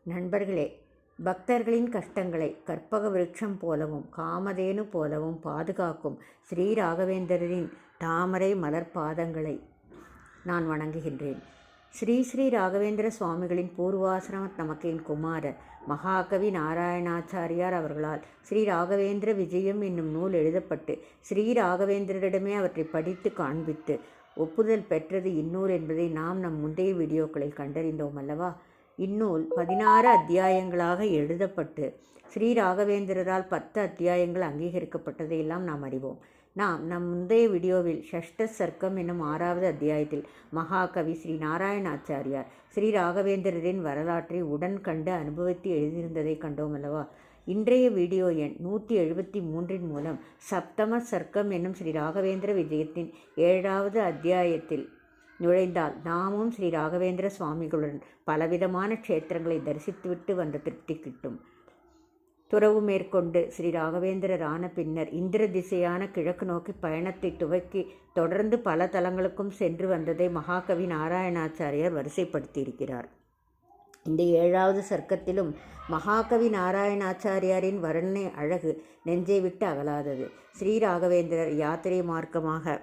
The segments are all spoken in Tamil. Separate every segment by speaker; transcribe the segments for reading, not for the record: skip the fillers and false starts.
Speaker 1: நண்பர்களே, பக்தர்களின் கஷ்டங்களை கற்பக விருட்சம் போலவும் காமதேனு போலவும் பாதுகாக்கும் ஸ்ரீ ராகவேந்திரரின் தாமரை மலர் பாதங்களை நான் வணங்குகின்றேன். ஸ்ரீ ஸ்ரீ ராகவேந்திர சுவாமிகளின் பூர்வாசிரம நமக்கின் குமாரர் மகாகவி நாராயணாச்சாரியார் அவர்களால் ஸ்ரீ ராகவேந்திர விஜயம் என்னும் நூல் எழுதப்பட்டு ஸ்ரீ ராகவேந்திரரிடமே அவற்றை படித்து காண்பித்து ஒப்புதல் பெற்றது இந்நூல் என்பதை நாம் நம் முந்தைய வீடியோக்களில் கண்டறிந்தோம் அல்லவா. இந்நூல் 16 அத்தியாயங்களாக எழுதப்பட்டு ஸ்ரீ ராகவேந்திரரால் 10 அத்தியாயங்கள் அங்கீகரிக்கப்பட்டதையெல்லாம் நாம் அறிவோம். நம் முந்தைய வீடியோவில் ஷஷ்ட சர்க்கம் என்னும் 6வது அத்தியாயத்தில் மகாகவி ஸ்ரீ நாராயணாச்சாரியார் ஸ்ரீ ராகவேந்திரரின் வரலாற்றை உடன் கண்டு அனுபவித்து எழுதியிருந்ததை கண்டோம் அல்லவா. இன்றைய வீடியோ எண் 173 மூலம் சப்தம சர்க்கம் என்னும் ஸ்ரீ ராகவேந்திர விஜயத்தின் 7வது அத்தியாயத்தில் நுழைந்தால் நாமும் ஸ்ரீ ராகவேந்திர சுவாமிகளுடன் பலவிதமான க்ஷேத்திரங்களை தரிசித்துவிட்டு வந்த திருப்தி கிட்டும். துறவு மேற்கொண்டு ஸ்ரீ ராகவேந்திரர் ஆன பின்னர் இந்திர திசையான கிழக்கு நோக்கி பயணத்தை துவக்கி தொடர்ந்து பல தலங்களுக்கும் சென்று வந்ததை மகாகவி நாராயணாச்சாரியார் வரிசைப்படுத்தியிருக்கிறார். இந்த 7வது சர்க்கத்திலும் மகாகவி நாராயணாச்சாரியாரின் வர்ணனை அழகு நெஞ்சை விட்டு அகலாதது. ஸ்ரீ ராகவேந்திரர் யாத்திரை மார்க்கமாக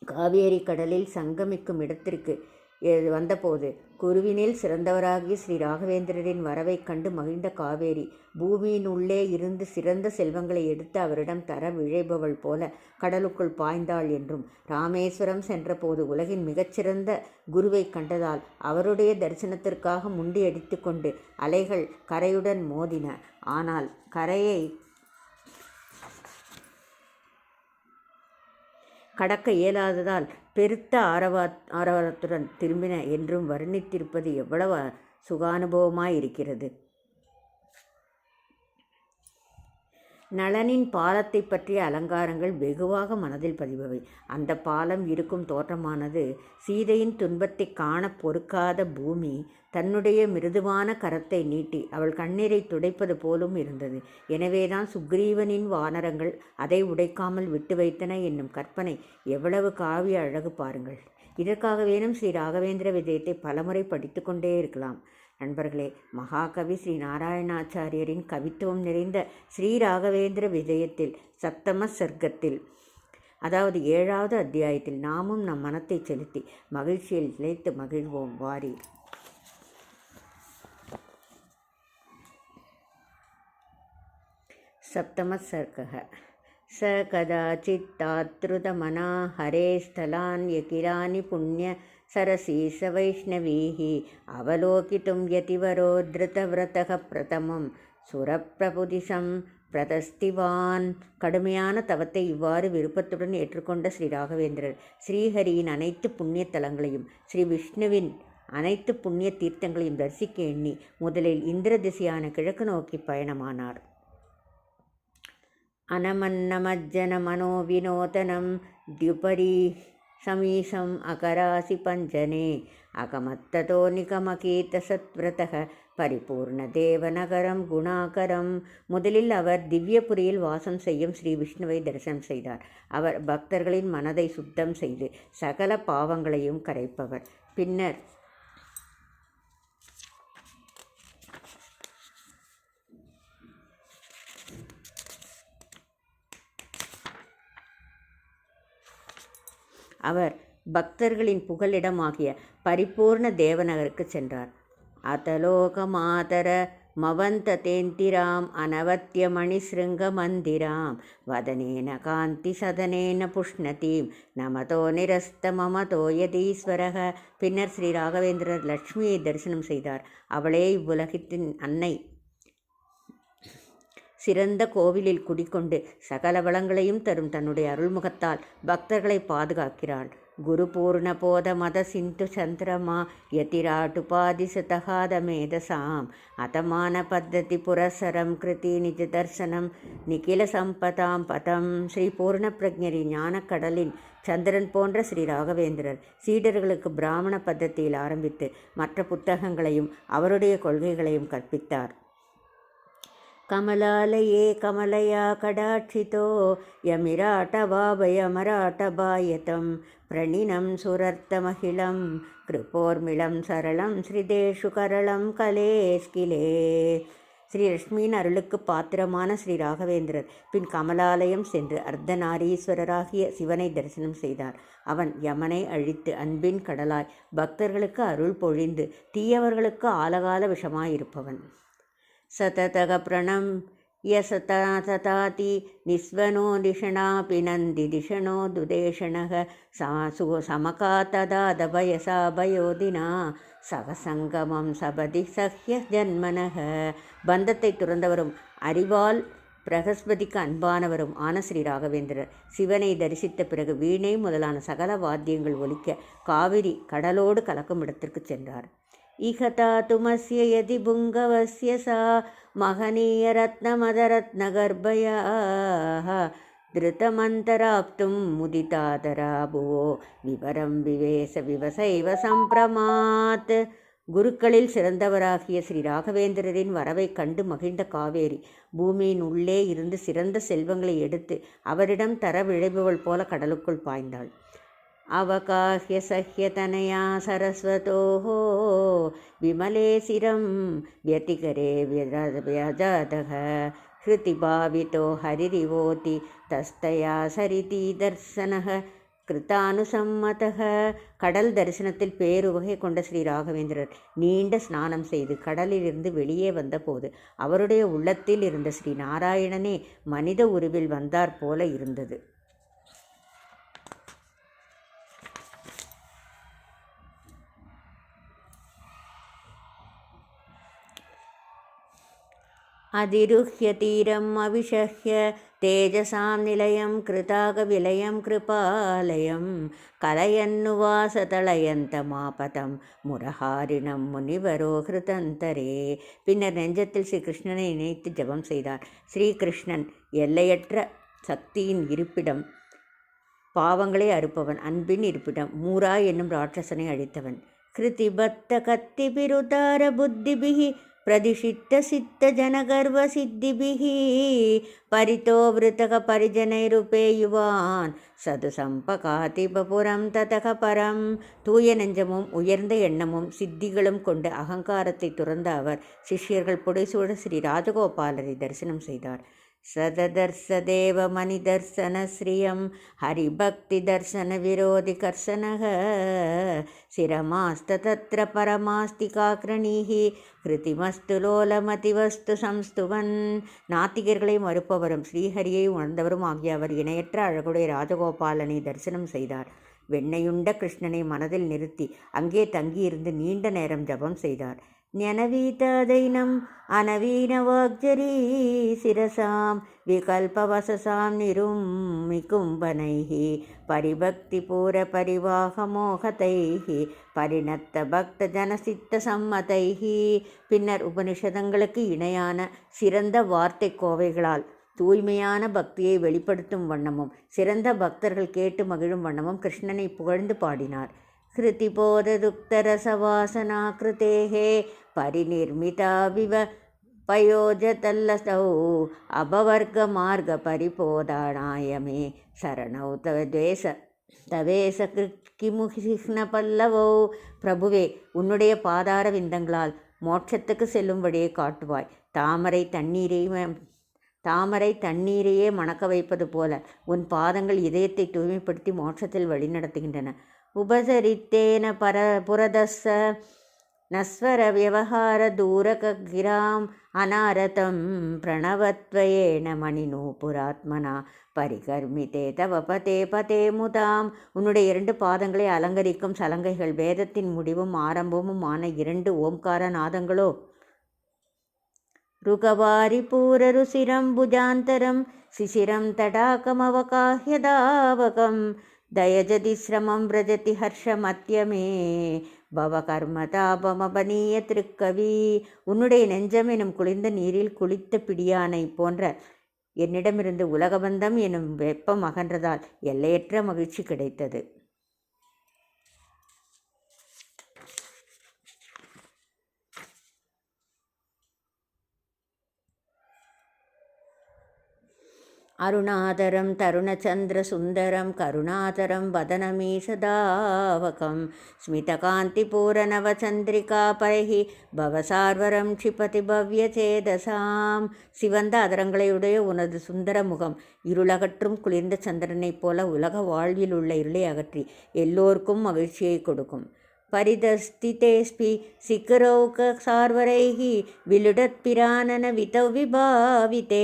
Speaker 1: காவேரி கடலில் சங்கமிக்கும் இடத்திற்கு வந்தபோது குருவினில் சிறந்தவராகிய ஸ்ரீ ராகவேந்திரரின் வரவை கண்டு மகிழ்ந்த காவேரி பூமியின் உள்ளே இருந்து சிறந்த செல்வங்களை எடுத்து அவரிடம் தர விழைபவள் போல கடலுக்குள் பாய்ந்தாள் என்றும், ராமேஸ்வரம் சென்றபோது உலகின் மிகச்சிறந்த குருவை கண்டதால் அவருடைய தரிசனத்திற்காக முண்டியடித்து கொண்டு அலைகள் கரையுடன் மோதின. ஆனால் கரையை கடக்க இயலாததால் பெருத்த ஆரவாரத்துடன் திரும்பின என்றும் வர்ணித்திருப்பது எவ்வளவு சுகானுபவமாயிருக்கிறது. நளனின் பாலத்தை பற்றிய அலங்காரங்கள் வெகுவாக மனதில் பதிபவை. அந்த பாலம் இருக்கும் தோற்றமானது சீதையின் துன்பத்தை காண பொறுக்காத பூமி தன்னுடைய மிருதுவான கரத்தை நீட்டி அவள் கண்ணீரை துடைப்பது போலும் இருந்தது. எனவேதான் சுக்ரீவனின் வானரங்கள் அதை உடைக்காமல் விட்டு வைத்தன என்னும் கற்பனை எவ்வளவு காவிய அழகு பாருங்கள். இதற்காகவேனும் ஸ்ரீ ராகவேந்திர விஜயத்தை பலமுறை படித்து கொண்டே இருக்கலாம். நண்பர்களே, மகாகவி ஸ்ரீ நாராயணாச்சாரியரின் கவித்துவம் நிறைந்த ஸ்ரீ ராகவேந்திர விஜயத்தில் சப்தம சர்க்கத்தில், அதாவது 7வது அத்தியாயத்தில் நாமும் நம் மனத்தை செலுத்தி மகிழ்ச்சியில் நிலைத்து மகிழ்வோம் வாரி. சப்தம சர்க்கः स कदाचित्तात्रुतमना हरे स्थलान् यकिरानि पुण्य सरसी स वैष्णवीः अवलोकितुं यतिवरो धृतव्रतः प्रथमं सुरप्रपुदिशं பிரதஸ்திவான். கடுமையான தவத்தை இவ்வாறு விருப்பத்துடன் ஏற்றுக்கொண்ட ஸ்ரீ ராகவேந்திரர் ஸ்ரீஹரியின் அனைத்து புண்ணிய தலங்களையும் ஸ்ரீ விஷ்ணுவின் அனைத்து புண்ணிய தீர்த்தங்களையும் தரிசிக்க எண்ணி முதலில் இந்திர திசையான கிழக்கு நோக்கி பயணமானார். அனமன்னமஜ்ஜன மனோவினோதனம் द्युपरी समीशम् अकरासि पञ्जने अकमत्ततो निकमकीतसत्व्रतः பரிபூர்ணதேவநகரம் குணாகரம். முதலில் அவர் திவ்யபுரியில் வாசம் செய்யும் ஸ்ரீ விஷ்ணுவை தரிசனம் செய்தார். அவர் பக்தர்களின் மனதை சுத்தம் செய்து சகல பாவங்களையும் கரைப்பவர். பின்னர் அவர் பக்தர்களின் புகலிடமாகிய பரிபூர்ண தேவநகருக்கு சென்றார். அதலோகமாதர மவந்ததேந்திராம் அனவத்தியமணிசிருங்க மந்திராம் வதனேன காந்தி சதனேன புஷ்ணதீம் நமதோ நிரஸ்த மமதோ யதீஸ்வரக. பின்னர் ஸ்ரீ ராகவேந்திரர் லட்சுமியை தரிசனம் செய்தார். அவளே இவ்வுலகத்தின் அன்னை. சிறந்த கோவிலில் குடிக்கொண்டு சகல வளங்களையும் தரும் தன்னுடைய அருள்முகத்தால் பக்தர்களை பாதுகாக்கிறாள். குரு பூர்ண போத மத சிந்து சந்திரமா யதிராட்டுபாதிசதகாத மேதசாம் அதமான பத்ததி புரசரம் கிருதி நிஜ தர்சனம் நிகில சம்பதாம் பதம். ஸ்ரீ பூர்ண பிரஜரின் ஞானக்கடலின் சந்திரன் போன்ற ஸ்ரீ ராகவேந்திரர் சீடர்களுக்கு பிராமண பத்ததியில் ஆரம்பித்து மற்ற புத்தகங்களையும் அவருடைய கொள்கைகளையும் கற்பித்தார். கமலாலயே கமலயா கடாட்சிதோ யமிராட்டபாபயமராட்டபாயதம் பிரணினம் சுரர்த்தமகிலம் கிருபோர்மிளம் சரளம் ஸ்ரீதேஷு கரளம் கலேஸ்கிலே. ஸ்ரீ லட்சுமியின் அருளுக்கு பாத்திரமான ஸ்ரீ ராகவேந்திரர் பின் கமலாலயம் சென்று அர்த்தநாரீஸ்வரராகிய சிவனை தரிசனம் செய்தார். அவன் யமனை அழித்து அன்பின் கடலாய் பக்தர்களுக்கு அருள் பொழிந்து தீயவர்களுக்கு ஆலகால விஷமாயிருப்பவன். சததக பிரணம் யசதாதி நிஸ்வனோ திஷணா பினந்தி திஷணோ துதேஷணக சமகா ததாதபயசா பயோதினா சகசங்கமம் சபதி சஹ்ய ஜன்மனக. பந்தத்தை துறந்தவரும் அறிவால் பிரகஸ்பதிக்கு அன்பானவரும் ஆன ஸ்ரீ ராகவேந்திரர் சிவனை தரிசித்த பிறகு வீணை முதலான சகல வாத்தியங்கள் ஒலிக்க காவிரி கடலோடு கலக்கும் இடத்திற்கு சென்றார். இகதா துமஸ்ய யதி புங்கவஸ்ய சா மகனீய ரத்னமதரத்ன கர்ப்பயாஹ திருத்தமந்தராப்தும் முதிதாதராபுவோ விவரம் விவேச விவசைவ சம்பிரமாத். குருக்களில் சிறந்தவராகிய ஸ்ரீ ராகவேந்திரரின் வரவை கண்டு மகிழ்ந்த காவேரி பூமியின் உள்ளே இருந்து சிறந்த செல்வங்களை எடுத்து அவரிடம் தர விழைபவள் போல கடலுக்குள் பாய்ந்தாள். அவகாஹ்ய சஹ்யதனயா சரஸ்வதோஹோ விமலே சிரம் வியதிகரே வியஜாதக ஹிருதிபாவிதோ ஹரிரிவோதி தஸ்தயா சரிதி தர்சனக கிருத்தானுசம்மதக. கடல் தரிசனத்தில் பேருவகை கொண்ட ஸ்ரீ ராகவேந்திரர் நீண்ட ஸ்நானம் செய்து கடலிலிருந்து வெளியே வந்தபோது அவருடைய உள்ளத்தில் இருந்த ஸ்ரீ நாராயணனே மனித உருவில் வந்தார் போல இருந்தது. அதிருஹ்ய தீரம் அவிஷஹ்ய தேஜசாம் நிலையம் கிருதாக விலயம் கிருபாலயம் கலயன்னுவாசதளயந்தமாபதம் முரஹாரிணம் முனிவரோ ஹிருதந்தரே. பின்னர் நெஞ்சத்தில் ஸ்ரீ கிருஷ்ணனை நினைத்து ஜபம் செய்தார். ஸ்ரீகிருஷ்ணன் எல்லையற்ற சக்தியின் இருப்பிடம், பாவங்களை அறுப்பவன், அன்பின் இருப்பிடம், மூரா என்னும் ராட்சசனை அழித்தவன். கிருதிபத்த கத்தி பிருதார புத்திபிஹி பிரதிஷித்த சித்த ஜனகர்வ சித்திபிஹி பரிதோ விருத்தக பரிஜனைருபேயுவான் சது சம்பகாதி பபுரம் ததக பரம். தூய நெஞ்சமும் உயர்ந்த எண்ணமும் சித்திகளும் கொண்டு அகங்காரத்தை துறந்த அவர் சிஷ்யர்கள் புடைசூழ ஸ்ரீ ராஜகோபாலரை தரிசனம் செய்தார். சததர்சதேவ மணிதர்சன ஸ்ரீயம் ஹரிபக்தி தர்சன விரோதி கர்சனக சிரமாஸ்த தத்ர பரமாஸ்தி காக்ரணீஹி கிருதிமஸ்து லோலமதிவஸ்து சம்ஸ்துவன். நாத்திகர்களை மறுப்பவரும் ஸ்ரீஹரியை உணர்ந்தவரும் ஆகிய அவர் இணையற்ற அழகுடைய ராஜகோபாலனை தரிசனம் செய்தார். வெண்ணையுண்ட கிருஷ்ணனை மனதில் நிறுத்தி அங்கே தங்கியிருந்து நீண்ட நேரம் ஜபம் செய்தார். ஞனவீததைனம் அனவீனவாக்ஜரீ சிரசாம் விகல்பவசசாம் நிரும்மிகும்பனைஹி பரிபக்தி பூர பரிவாக மோகதைஹி பரிணத்த பக்த ஜனசித்த சம்மதைஹி. பின்னர் உபனிஷதங்களுக்கு இணையான சிறந்த வார்த்தை கோவைகளால் தூய்மையான பக்தியை வெளிப்படுத்தும் வண்ணமும் சிறந்த பக்தர்கள் கேட்டு மகிழும் வண்ணமும் கிருஷ்ணனை புகழ்ந்து பாடினார். கிருதிபோததுக்தரசவாசனா கிருதேஹே பரிநிர்மிதாவிவ பயோஜதல்லசௌ அபவர்க மார்க பரிபோதானாயமே சரணௌ தவேச கிமுகிஷ்ண பல்லவோ. பிரபுவே, உன்னுடைய பாதார விந்தங்களால் மோட்சத்துக்கு செல்லும் வழியை காட்டுவாய். தாமரை தண்ணீரையே மணக்க வைப்பது போல உன் பாதங்கள் இதயத்தை தூய்மைப்படுத்தி மோட்சத்தில் வழிநடத்துகின்றன. உபசரித்தேன புரதஸ்ஸ நஸ்வர வியவஹார தூரக கிராம் அநாரதம் பிரணவத்வயேன மணிநூபுராத்மனா பரிகர்மிதே தவ பதே பதே முதாம். உன்னுடைய 2 பாதங்களை அலங்கரிக்கும் சலங்கைகள் வேதத்தின் முடிவும் ஆரம்பமும் ஆன 2 ஓம்கார நாதங்களோ. ருகவாரி பூரருசிரம் புஜாந்தரம் சிசிரம் தடாகமவகாஹ்யதாவகம் தயஜதி ஸ்ரமம் விரஜதி ஹர்ஷமத்யமே பவகர்மதாபமபனீய திருக்கவி. உன்னுடைய நெஞ்சம் எனும் குளிர்ந்த நீரில் குளித்த பிடியானை போன்ற என்னிடமிருந்து உலகபந்தம் எனும் வெப்பம் அகன்றதால் எல்லையற்ற மகிழ்ச்சி கிடைத்தது. அருணாதரம் தருணச்சந்திரசுந்தரம் கருணாதரம் வதனமீசதாவகம் ஸ்மிதகாந்திபூரணவச்சந்திரிகாபைஹி பவசார்வரம் க்ஷிபதி பவ்யசேதசாம். சிவந்த அதரங்களையுடைய உனது சுந்தர முகம் இருளகற்றும் குளிர்ந்த சந்திரனைப் போல உலக வாழ்வில் உள்ள இருளை அகற்றி எல்லோருக்கும் மகிழ்ச்சியை கொடுக்கும். परिदस्तितेऽस्पि शिखरौकसार्वरैः विलुडत्पिरानन वितौ विभाविते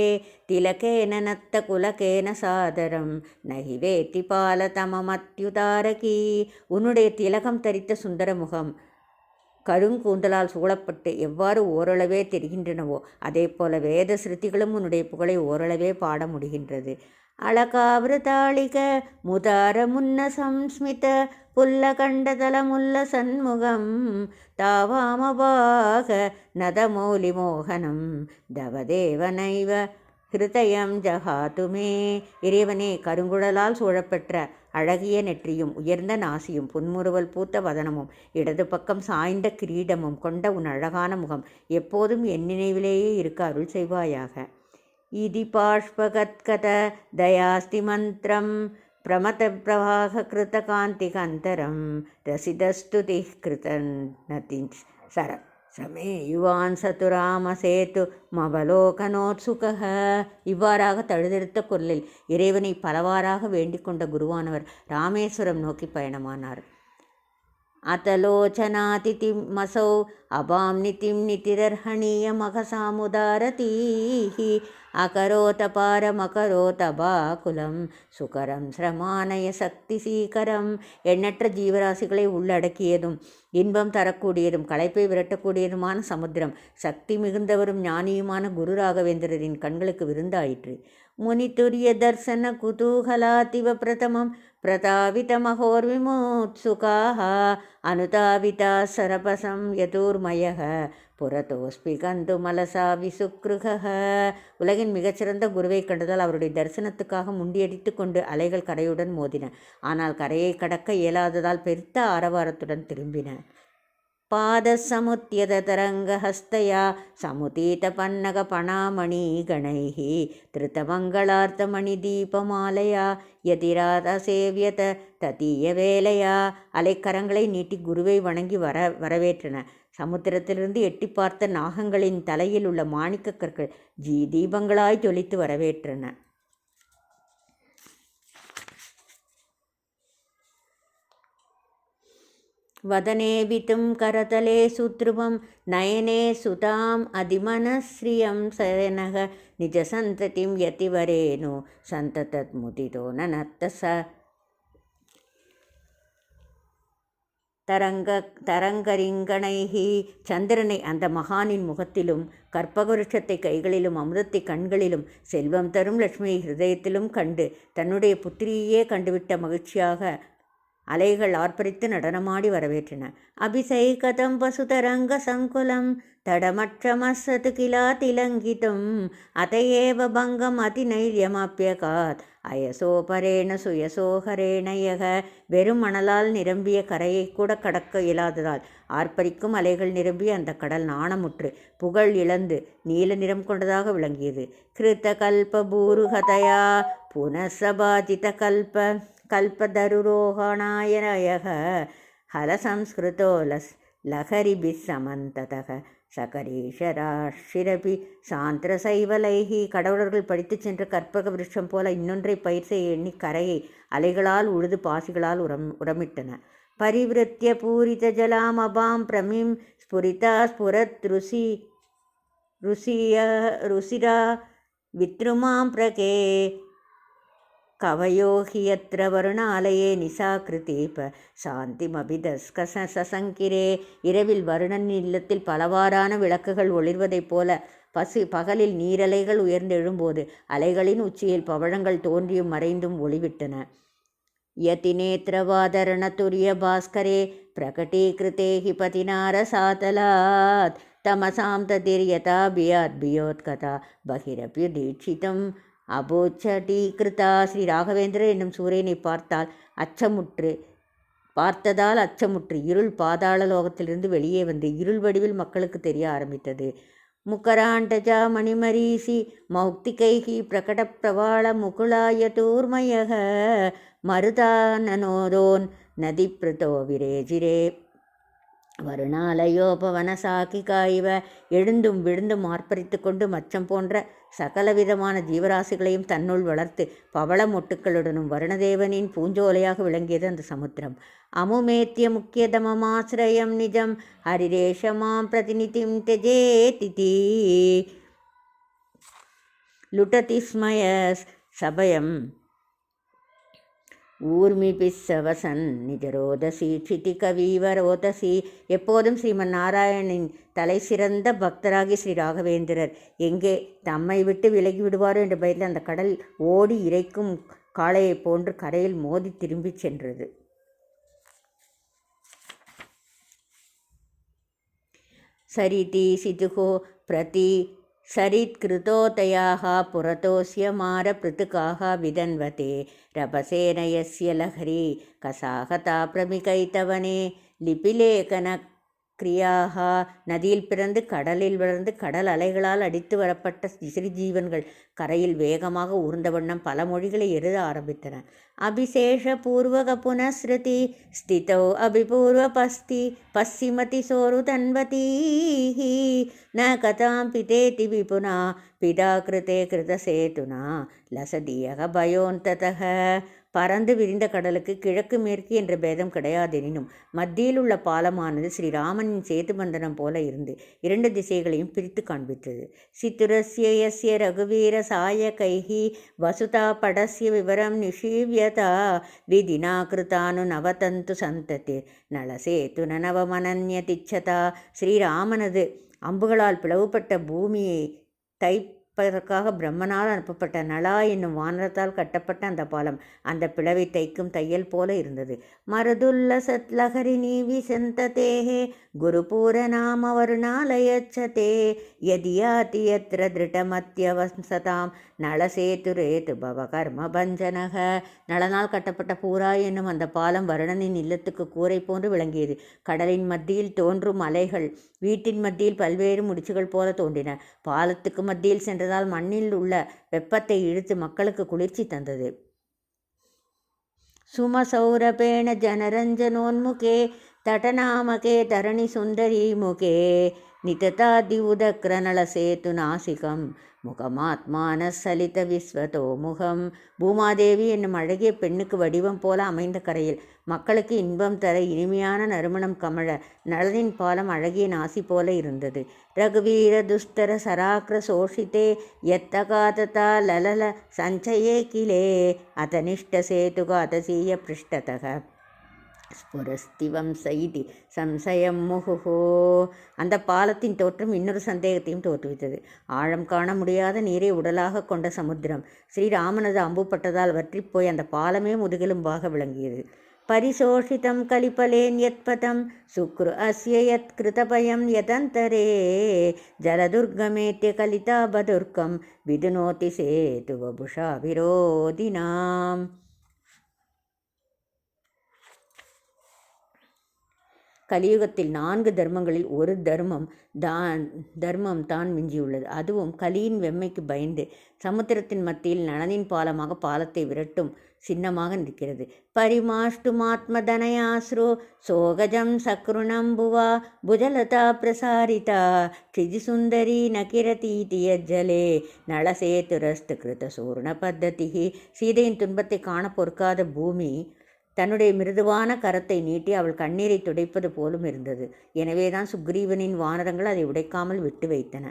Speaker 1: तिलकेन नत्तकुलकेन சாதரம் நகி வேத்தி பாலதமமத்யுதாரகி. உன்னுடைய திலகம் தரித்த சுந்தர முகம் கருங்கூந்தலால் சூழப்பட்டு எவ்வாறு ஓரளவே தெரிகின்றனவோ அதே போல வேத ஸ்ருதிகளும் உன்னுடைய புகழை ஓரளவே பாட முடிகின்றது. அலகாவிரதாளிக முதார முன்ன சம்ஸ்மித புல்லகண்டதலமுல்ல சண்முகம் தாவாமபாக நதமௌலி மோகனம் தவதேவனைவ ஹிருதயம் ஜகாதுமே. இறைவனே, கருங்குழலால் சூழப்பெற்ற அழகிய நெற்றியும் உயர்ந்த நாசியும் புன்முறுவல் பூத்த வதனமும் இடது பக்கம் சாய்ந்த கிரீடமும் கொண்ட உன் அழகான முகம் எப்போதும் என் நினைவிலேயே இருக்க அருள் செய்வாயாக. இதி பாஷ்பகத்கத தயாஸ்தி மந்திரம் பிரமத பிரவாக கிருத காந்திகந்தரம் ரசிதஸ்துதி கிருதநதி சர சமே யுவான் சதுராம சேத்து மவலோகனோத்சுக. இவ்வாறாக தழுதெடுத்த குரலில் இறைவனை பலவாறாக வேண்டிக் கொண்ட குருவானவர் ராமேஸ்வரம் நோக்கி பயணமானார். அத்தலோச்சனாதிதிம் மசௌ அபாம் நிதிம் நிதிரர்ஹணீயமகசாமுதாரதீஹி அகரோத பாரமகரோதபாகுலம் சுகரம் சிரமானய சக்தி சீகரம். எண்ணற்ற ஜீவராசிகளை உள்ளடக்கியதும் இன்பம் தரக்கூடியதும் களைப்பை விரட்டக்கூடியதுமான சமுத்திரம் சக்தி மிகுந்தவரும் ஞானியுமான குரு ராகவேந்திரரின் கண்களுக்கு விருந்தாயிற்று. முனிதுரிய தர்சன குதூகலாதிவ பிரதமம் பிரதாவிதமகோர்விமுத்சுகாः அனுதாவிதா சரபசம் யதூர்மயः புரதோஸ்பி கந்துமலசா விசுக்ருகः. உலகின் மிகச்சிறந்த குருவை கண்டதால் அவருடைய தரிசனத்துக்காக முண்டியடித்து கொண்டு அலைகள் கரையுடன் மோதின. ஆனால் கரையை கடக்க இயலாததால் பெருத்த ஆரவாரத்துடன் திரும்பின. பாதசமுத்யத தரங்கஹஸ்தயா சமுதீத பன்னக பணாமணி கணைः திருத்தமங்களார்த்தமணி தீபமாலயா யதிராத சேவியத ததீய வேலையா. அலைக்கரங்களை நீட்டி குருவை வணங்கி வரவேற்றன. சமுத்திரத்திலிருந்து எட்டி பார்த்த நாகங்களின் தலையில் உள்ள மாணிக்க கற்கள் தீபங்களாய் ஜொலித்து வரவேற்றன. வதனே வித்தும் கரதலே சுத்ருவம் நயனே சுதாம் அதிமனஸ்ரீயம் சரணக நிஜசந்ததிம் யதிவரேனு சந்ததத் முதிதோ நனத்த ச தரங்கரிங்கணைஹி. சந்திரனை அந்த மகானின் முகத்திலும் கற்பகவருஷத்தை கைகளிலும் அமுதத்தை கண்களிலும் செல்வம் தரும் லட்சுமியை ஹிருதயத்திலும் கண்டு தன்னுடைய புத்திரியே கண்டுவிட்ட மகிழ்ச்சியாக அலைகள் ஆர்ப்பரித்து நடனமாடி வரவேற்றன. அபிஷேகதம் வசுதரங்க சங்குலம் தடமற்றமசது கிலா திலங்கிதம் அதையேவ பங்கம் அதிநைரியமப்பியகாத் அயசோபரேண சுயசோகரேணையக. வெறும் மணலால் நிரம்பிய கரையை கூட கடக்க இயலாததால் ஆர்ப்பரிக்கும் அலைகள் நிரம்பிய அந்த கடல் நாணமுற்று புகழ் இழந்து நீல நிறம் கொண்டதாக விளங்கியது. கிருத்த கல்ப பூருகதயா புனசபாதித கல்பதருரோகணாயனயக ஹலசம்ஸ்கிருதோ லஹரிபிஸ் சமந்ததக சகரீஷராஷிரபி சாந்திரசைவலைஹி. கடவுளர்கள் படித்துச் சென்ற கற்பக விருட்சம் போல இன்னொன்றை பயிர் செய்ய எண்ணி கரையை அலைகளால் உழுது பாசிகளால் உரமிட்டன. பரிவிருத்திய பூரித ஜலாம் அபாம் பிரமிம் ஸ்புரிதா ஸ்புரத் ருசிரா வித்ருமாம் பிரகே கவயோஹி யத்ர வருணாலயே நிசாகிருதீப சாந்திமபிதஸ்க சசங்கிரே. இரவில் வருணன் இல்லத்தில் பலவாறான விளக்குகள் ஒளிர்வதைப் போல பகலில் நீரலைகள் உயர்ந்தெழும்போது அலைகளின் உச்சியில் பவழங்கள் தோன்றியும் மறைந்தும் ஒளிவிட்டன. யதிநேத்ரவாதரண துரிய பாஸ்கரே பிரகடீகிருதே ஹி பதினாரசாதலாத் தமசாம் ததிர்யதாபியோத்கதா பகிரப்யுதீட்சிதம் அபோச்சடீகிருதா. ஸ்ரீ ராகவேந்திரர் என்னும் சூரியனை பார்த்ததால் அச்சமுற்று இருள் பாதாள லோகத்திலிருந்து வெளியே வந்து இருள் வடிவில் மக்களுக்கு தெரிய ஆரம்பித்தது. मुकराण्डजा मणिमरीषि मौक्तिकैः प्रकटप्रवाळमुकुलायतूर्मयः मरुताननोदोन् नदीप्रतो विरेजिरे வருணாலயோபவனசாக்கிகா இவ. எழுந்தும் விழுந்தும் ஆர்ப்பரித்து கொண்டு மச்சம் போன்ற சகலவிதமான ஜீவராசிகளையும் தன்னுள் வளர்த்து பவள மொட்டுக்களுடனும் வருணதேவனின் பூஞ்சோலையாக விளங்கியது அந்த சமுத்திரம். அமுமேத்திய முக்கியதமமாசிரயம் நிஜம் ஹரிரேஷமாம் பிரதிநிதிம் தெஜேதிதி லுட்டதிஸ்மய சபயம் ஊர்மி பிஸ்ஸவசன் நிஜரோதசி க்ஷிதி கவீவரோதசி. எப்போதும் ஸ்ரீமன் நாராயணனின் தலை சிறந்த பக்தராகி ஸ்ரீ ராகவேந்திரர் எங்கே தம்மை விட்டு விலகி விடுவாரோ என்ற பயத்தில் அந்த கடல் ஓடி இறைக்கும் காளையைப் போன்று கரையில் மோதி திரும்பிச் சென்றது. சரிதி சிதுகோ பிரதி சரித்கிருதோதயாः புரतोऽस्य मारपृथुकाः विदन्वते रभसेन यस्य लहरी कसाहता प्रमिகைத்தவனே லிபிலேகனக்ரியாக. நதியில் பிறந்து கடலில் வளர்ந்து கடல் அலைகளால் அடித்து வரப்பட்ட சிறு ஜீவன்கள் கரையில் வேகமாக ஊர்ந்த வண்ணம் பல மொழிகளை எழுத ஆரம்பித்தன. அபிசேஷ பூர்வக புனஸ்ருதி ஸ்திதோ அபிபூர்வ பஸ்தி பஸ்ஸிமதி சோரு தன்வதீஹி ந கதாம் பிதேதி விபுனா பிதா கிருதே கிருதசேதுனா லசதியக பயோந்ததக. பறந்து விரிந்த கடலுக்கு கிழக்கு மேற்கு என்ற பேதம் கிடையாதெனினும் மத்தியில் உள்ள பாலமானது ஸ்ரீராமனின் சேது பந்தனம் போல இருந்து இரண்டு திசைகளையும் பிரித்து காண்பித்தது. சித்துரஸ்ய யஸ்ய ரகுவீர சாய கைஹி வசுதா படஸ்ய விவரம் நிஷீவ்யதா விதினா கிருதானு நவதந்து சந்ததி நலசேது நனவமனன்யதிச்சதா. ஸ்ரீராமனது அம்புகளால் பிளவுபட்ட பூமியை தைப்பதற்காக பிரம்மனால் அனுப்பப்பட்ட நலா என்னும் வானரத்தால் கட்டப்பட்ட அந்த பாலம் அந்த பிளவை தைக்கும் தையல் போல இருந்தது. மருதுல்லசத் லஹரிணி விசந்ததேஹே குருபூரநாம வருணாலயச்சதே யதியாதி யத்ர திருடமத்யவசதாம் நளசேதுரேது பவகர்ம பஞ்சனக. நளனால் கட்டப்பட்ட பூரா என்னும் அந்த பாலம் வருணனின் இல்லத்துக்கு கூரை போன்று விளங்கியது. கடலின் மத்தியில் தோன்றும் அலைகள் வீட்டின் மத்தியில் பல்வேறு முடிச்சுகள் போல தோன்றின. பாலத்துக்கு மத்தியில் சென்றதால் மண்ணில் உள்ள வெப்பத்தை இழுத்து மக்களுக்கு குளிர்ச்சி தந்தது. சுமசௌரபேண ஜனரஞ்சனோன்முகே தடநாமகே தரணி சுந்தரி முகே நிததாதி உதக்ரநள சேது நாசிகம் முகமாத்மான சலித விஸ்வதோ முகம். பூமாதேவி என்னும் அழகிய பெண்ணுக்கு வடிவம் போல அமைந்த கரையில் மக்களுக்கு இன்பம் தர இனிமையான நறுமணம் கமழ நளனின் பாலம் அழகிய நாசி போல இருந்தது. ரகுவீர துஸ்தர சராக்ர சோஷிதே யத்தகாததா லலல சஞ்சயே கிலே அதனிஷ்ட சேதுக அதசீய பிருஷ்டதக ஸ்புரஸ்திவம் சைதி சம்சயம் முகுஹோ. அந்த பாலத்தின் தோற்றம் இன்னொரு சந்தேகத்தையும் தோற்றுவித்தது. ஆழம் காண முடியாத நீரை உடலாக கொண்ட சமுத்திரம் ஸ்ரீராமனது அம்புப்பட்டதால் வற்றிப்போய் அந்த பாலமே முதுகெலும்பாக விளங்கியது. பரிசோஷிதம் கலிபலேன் யத்பதம் சுக்ரு அஸ்ய யத் கிருதபயம் யதந்தரே ஜலதுர்கமேத்ய கலிதாபதுர்கம் விதுனோதி சேது வபுஷா விரோதினாம். கலியுகத்தில் 4 தர்மங்களில் ஒரு தர்மம் தான் மிஞ்சியுள்ளது. அதுவும் கலியின் வெம்மைக்கு பயந்து சமுத்திரத்தின் மத்தியில் நளனின் பாலமாக பாலத்தை விரட்டும் சின்னமாக நிற்கிறது. பரிமாஷ்டுமாத்மதனயாஸ்ரு சோகஜம் சக்ருணம்புவா புஜலதா பிரசாரிதா க்ஷிதிசுந்தரி நகிரதீதி யஜ்ஜலே நளசேதுரஸ்து கிருத சூர்ண பத்ததிஹி. சீதையின் துன்பத்தை காண பொறுக்காத பூமி தன்னுடைய மிருதுவான கரத்தை நீட்டி அவள் கண்ணீரை துடைப்பது போலும் இருந்தது. எனவேதான் சுக்ரீவனின் வானரங்கள் அதை உடைக்காமல் விட்டு வைத்தன.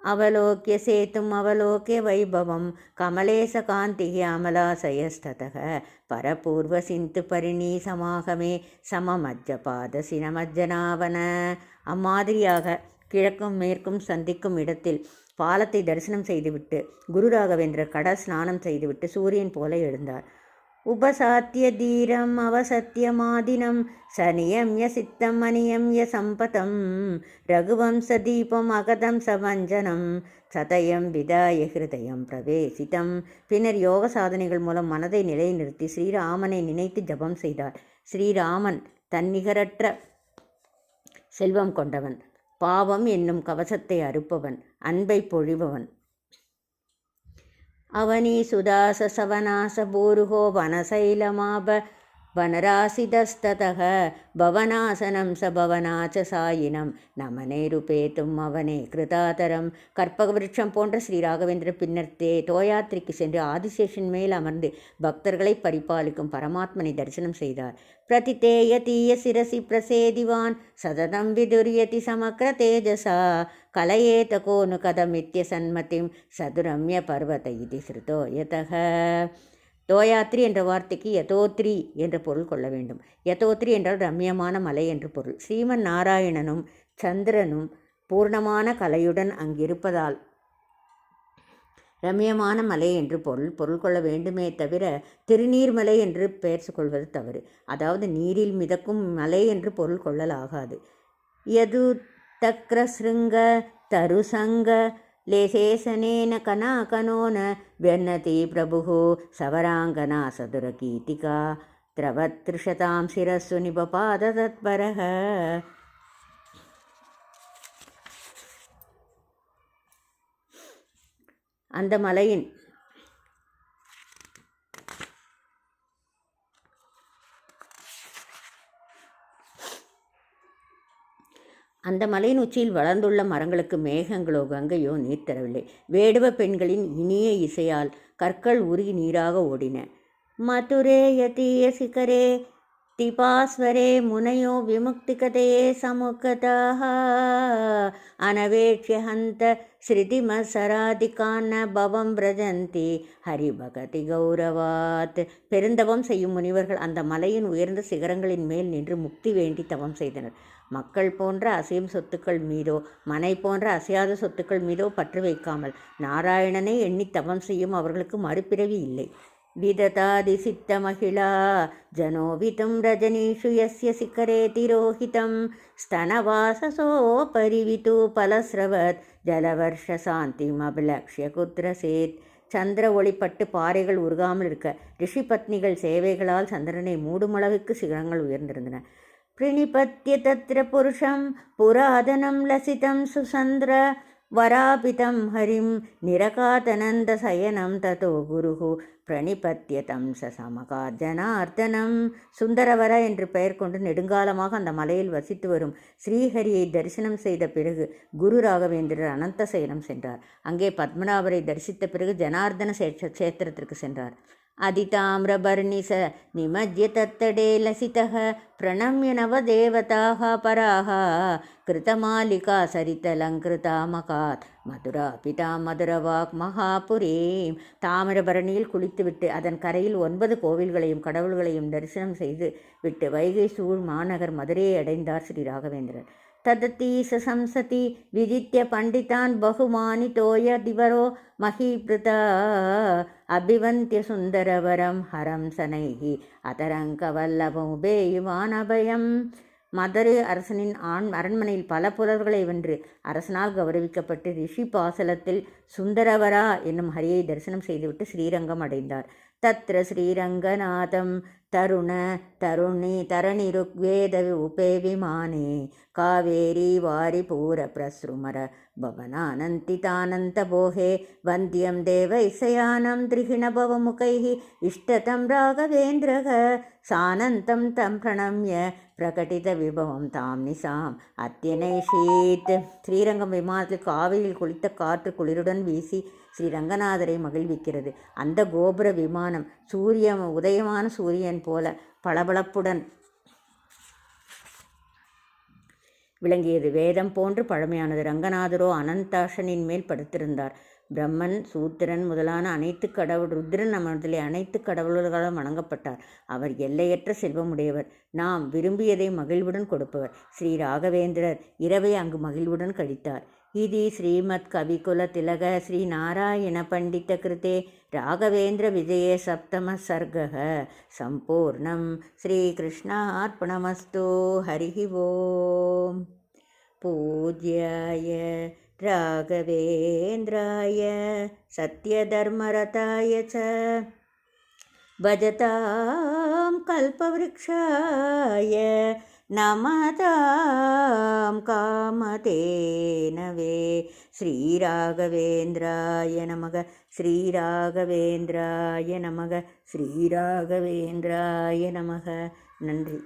Speaker 1: அவலோக்கிய சேத்தும் அவலோக்கிய வைபவம் கமலேச காந்திகி அமலாசயஸ்ததக பரபூர்வ சிந்து பரிணீ சமாகமே சமமஜ்ஜ பாத சினமஜ்ஜனாவன. அம்மாதிரியாக கிழக்கும் மேற்கும் சந்திக்கும் இடத்தில் பாலத்தை தரிசனம் செய்துவிட்டு குரு ராகவேந்திரர் கடல் ஸ்நானம் செய்துவிட்டு சூரியன் போல எழுந்தார். உபசாத்திய தீரம் அவசத்தியமாதினம் சனியம்ய சித்தம் அநியம்ய சம்பதம் ரகுவம்ச தீபம் அகதம் சவஞ்சனம் சதயம் விதாய ஹிருதயம் பிரவேசிதம். பின்னர் யோக சாதனைகள் மூலம் மனதை நிலைநிறுத்தி ஸ்ரீராமனை நினைத்து ஜபம் செய்தார். ஸ்ரீராமன் தன்னிகரற்ற செல்வம் கொண்டவன், பாவம் என்னும் கவசத்தை அறுப்பவன், அன்பை பொழிபவன். அவனி சுதாச சவனாச பூருகோ வனசைலமாப வனராசிதஸ்ததக பவனாசனம் ச பவனாச்ச சாயினம் நமனேருபேத்தும் அவனே கிருதாதரம். கற்பக விருட்சம் போன்ற ஸ்ரீ ராகவேந்திர பின்னர் தோயாத்திரிக்கு சென்று ஆதிசேஷன் மேல் அமர்ந்து பக்தர்களை பரிபாலிக்கும் பரமாத்மனை தரிசனம் செய்தார். பிரதிதேயதீய சிரசி பிரசேதிவான் சததம் விதுரியதி சமக்ர தேஜசா கலயேத கோனு கதமித்ய சன்மதிம் சதுரம்ய பர்வத இது ஸ்ருதோ யதக. தோயாத்ரி என்ற வார்த்தைக்கு யதோத்ரி என்ற பொருள் கொள்ள வேண்டும். யதோத்ரி என்றால் ரம்யமான மலை என்று பொருள். ஸ்ரீமன் நாராயணனும் சந்திரனும் பூர்ணமான கலையுடன் அங்கிருப்பதால் ரம்யமான மலை என்று பொருள் கொள்ள வேண்டுமே தவிர திருநீர்மலை என்று பெயர் கொள்வது தவறு. அதாவது நீரில் மிதக்கும் மலை என்று பொருள் கொள்ளலாகாது. யது தக்ரஸ்ருங்க தருசங்க லேசேசனேன கனாகனோன व्यन्नति प्रभुः सवराङ्गना सदुरकीतिका त्रवत्रिशतां शिरस्सु निपपादतत्परः. அந்த மலையின் உச்சியில் வளர்ந்துள்ள மரங்களுக்கு மேகங்களோ கங்கையோ நீர் தரவில்லை. வேடுவ பெண்களின் இனிய இசையால் கற்கள் உருகி நீராக ஓடின. மதுரே யதீய சிகரே திபாஸ்வரே முனையோ விமுக்திகதையே சமுகதாக அனவேட்சிய ஹந்த ஸ்ருதிமசராதிகான பவம் பிரஜந்தி ஹரிபகதி கௌரவாத். பெருந்தவம் செய்யும் முனிவர்கள் அந்த மலையின் உயர்ந்த சிகரங்களின் மேல் நின்று முக்தி வேண்டி தவம் செய்தனர். மக்கள் போன்ற அசையும் சொத்துக்கள் மீதோ மனை போன்ற அசையாத சொத்துக்கள் மீதோ பற்று வைக்காமல் நாராயணனை எண்ணி தவம் செய்யும் அவர்களுக்கு மறுபிறவி இல்லை. விததாதி சித்த மகிழா ஜனோவிதம் ரஜனீஷு யஸ்ய சிகரே திரோஹிதம் ஸ்தனவாசசோ பரிவிது பலஸ்ரவத் ஜலவர்ஷ சாந்திம் அபிலக்ஷ்ய குத்ரசேத். சந்திர ஒளிப்பட்டு பாறைகள் உருகாமல் இருக்க ரிஷி பத்னிகள் சேவைகளால் சந்திரனை மூடுமளவுக்கு சிகரங்கள் உயர்ந்திருந்தன. प्रणिपत्य तत्र पुरुषं पुरातनं लसितं सुसन्द्र वरापितं हरिं निरकातनन्दशयनं ततो गुरुः பிரணிபத்திய தம்ச சமகார்ஜனார்த்தனம். சுந்தரவர என்று பெயர் கொண்டு நெடுங்காலமாக அந்த மலையில் வசித்து வரும் ஸ்ரீஹரியை தரிசனம் செய்த பிறகு குரு ராகவேந்திரர் அனந்த சயனம் சென்றார். அங்கே பத்மநாபரை தரிசித்த பிறகு ஜனார்தன கஷேத்திரத்திற்கு சென்றார். அதிதாமிரபர்ணிச நிமஜ்ய தத்தடே லசிதः பிரணம்ய நவதேவதாः பராः கிருதமாலிகா சரிதலங்கிருதா மகாத் மதுரா பிதா மதுரவாக் மகாபுரீம். தாமிரபரணியில் குளித்துவிட்டு அதன் கரையில் 9 கோவில்களையும் கடவுள்களையும் தரிசனம் செய்து விட்டு வைகை சூழ் மாநகர் மதுரையை அடைந்தார் ஸ்ரீ ராகவேந்திரர். தததீச சம்சதி விதித்ய பண்டிதான் பகுமானி தோய திவரோ மஹீப்ருதா அபிவந்திய சுந்தரவரம் ஹரம் சனைஹி அதரங்க வல்லபமுபேயுமானபயம். மதுரை அரசனின் அரண்மனையில் பல புலவர்களை வென்று அரசனால் கௌரவிக்கப்பட்டு ரிஷி பாசலத்தில் சுந்தரவரா என்னும் ஹரியை தரிசனம் செய்துவிட்டு ஸ்ரீரங்கம் அடைந்தார். தத்ர ஸ்ரீரங்கநாதம் தருண தருணி தரணிருக்வேத உபே விமானே காவேரி வாரி பூர பிரஸ்ருமர பவனானந்திதானந்த போகே வந்தியம் தேவ இசயானம் திரிகிணபவமுகைः இஷ்டதம் ராகவேந்திரக சானந்தம் தம் பிரணம்ய பிரகடித விபவம் தாம் நிசாம் அத்தியனைஷீத். ஸ்ரீரங்கம் விமானத்தில் காவிரியில் குளித்த காற்று குளிருடன் வீசி ஸ்ரீரங்கநாதரை மகிழ்விக்கிறது. அந்த கோபுர விமானம் உதயமான சூரியன் போல பளபளப்புடன் விளங்கியது. வேதம் போன்று பழமையானது. ரங்கநாதரோ அனந்தாசனின் மேல் படுத்திருந்தார். பிரம்மன் சூத்திரன் முதலான ருத்ரன் அமர்ந்தலே அனைத்து கடவுள்களால் வணங்கப்பட்டார். அவர் எல்லையற்ற செல்வமுடையவர். நாம் விரும்பியதை மகிழ்வுடன் கொடுப்பவர். ஸ்ரீ ராகவேந்திரர் இரவை அங்கு மகிழ்வுடன் கழித்தார். இது ஸ்ரீமத் கவிகுல திலக ஸ்ரீ நாராயண பண்டித கிருதே ராகவேந்திர விஜயே சப்தம சர்கः சம்பூர்ணம். ஸ்ரீகிருஷ்ணார்ப்பணமஸ்து. ஹரிஹி ஓம். பூஜ்யாய ராகவேந்திராய சத்யதர்மரதாய ச பஜதாம் கல்பவ்ருக்ஷாய நமதாம் காமதேனவே. ஸ்ரீராகவேந்திராய நமக ஸ்ரீராகவேந்திராய நமக ஸ்ரீராகவேந்திராய நமக. நன்றி.